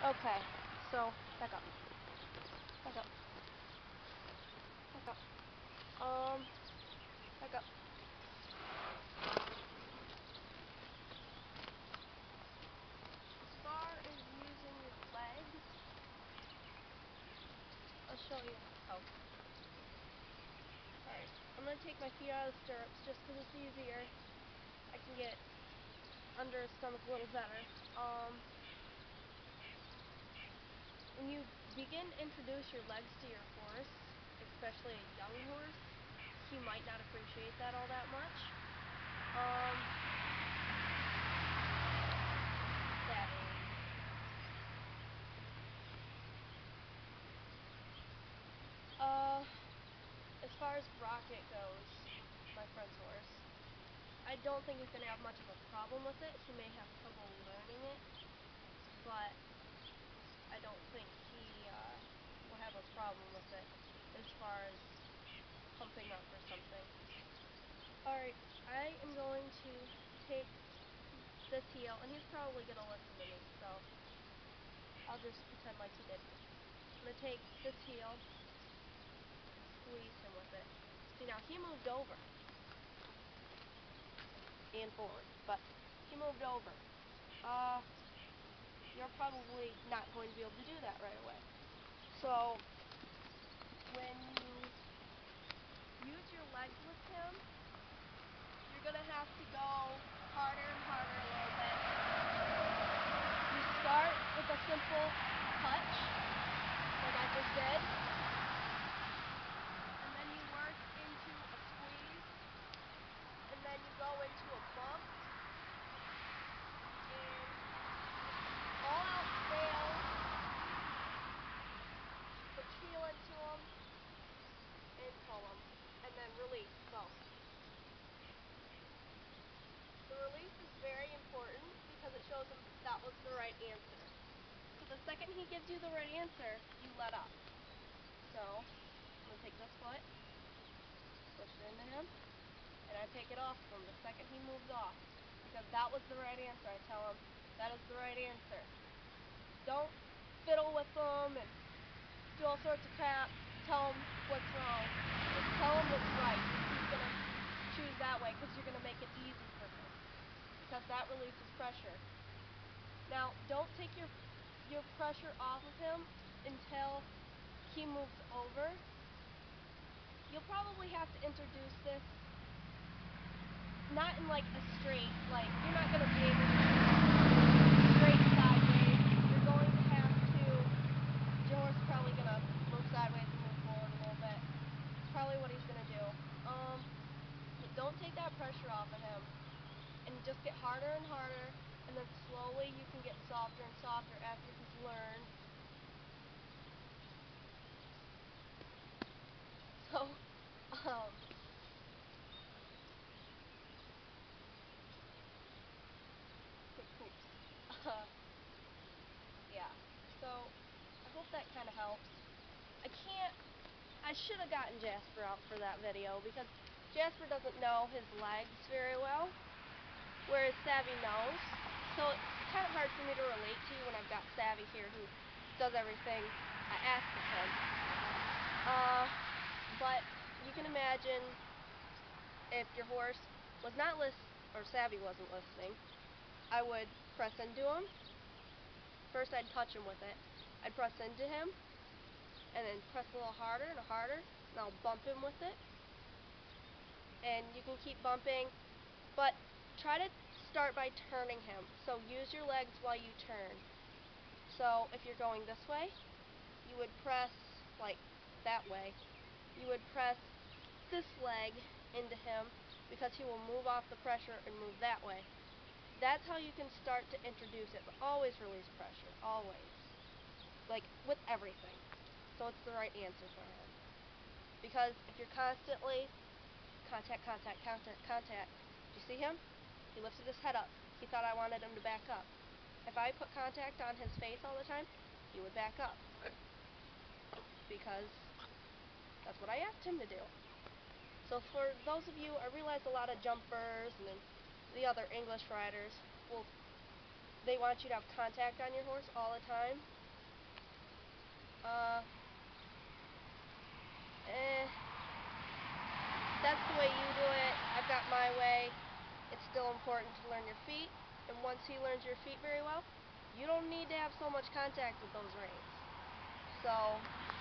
Okay, so back up. Back up. Back up. Back up. As far as using your legs, I'll show you how. Alright, I'm going to take my feet out of the stirrups just because it's easier. I can get under his stomach a little better. When you begin to introduce your legs to your horse, especially a young horse, he might not appreciate that all that much. As far as Rocket goes, my friend's horse, I don't think he's going to have much of a problem with it. He may have trouble learning it, but I don't think he will have a problem with it as far as pumping up or something. Alright, I am going to take this heel, and he's probably going to listen to me, so I'll just pretend like he didn't. I'm going to take this heel, squeeze him with it. See, now he moved over and forward, but he moved over. You're probably not going to be able to do that right away. So when you use your legs with him, you're going to have to go harder and harder a little bit. You start with a simple touch, like I just did. Then you go into a bump, and all else fails, put heel into them, and pull them, and then release. Go. The release is very important because it shows him that was the right answer. So the second he gives you the right answer, you let up. So I'm going to take this foot, push it into him, and I take it off from the second he moves off, because that was the right answer. I tell him, that is the right answer. Don't fiddle with them and do all sorts of crap. Tell him what's wrong. Just tell him what's right. He's going to choose that way because you're going to make it easy for him, because that releases pressure. Now, don't take your pressure off of him until he moves over. You'll probably have to introduce this not in like a straight, like you're not going to be able to straight sideways. You're going to have to, your horse is probably going to move sideways and move forward a little bit. It's probably what he's going to do. But don't take that pressure off of him, and just get harder and harder, and then slowly you can get softer and softer after he's learned. So, yeah, so I hope that kind of helps. I should have gotten Jasper out for that video, because Jasper doesn't know his legs very well, whereas Savvy knows. So it's kind of hard for me to relate to you when I've got Savvy here who does everything I ask of him. But you can imagine if your horse was not listening, or Savvy wasn't listening, I would press into him. First I'd touch him with it. I'd press into him, and then press a little harder and harder, and I'll bump him with it. And you can keep bumping, but try to start by turning him. So use your legs while you turn. So if you're going this way, you would press like that way. You would press this leg into him, because he will move off the pressure and move that way. That's how you can start to introduce it, but always release pressure, always. Like, with everything. So it's the right answer for him. Because if you're constantly contact, do you see him? He lifted his head up. He thought I wanted him to back up. If I put contact on his face all the time, he would back up. Because that's what I asked him to do. So for those of you, I realize a lot of jumpers and the other English riders will they want you to have contact on your horse all the time. That's the way you do it. I've got my way. It's still important to learn your feet, and once he learns your feet very well, you don't need to have so much contact with those reins. So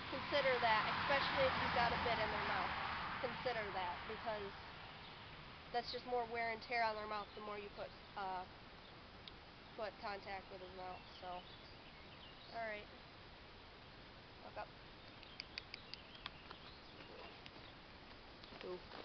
consider that, especially if you've got a bit in their mouth. Consider that, because that's just more wear and tear on their mouth the more you put contact with his mouth. So, alright. Walk up. Ooh.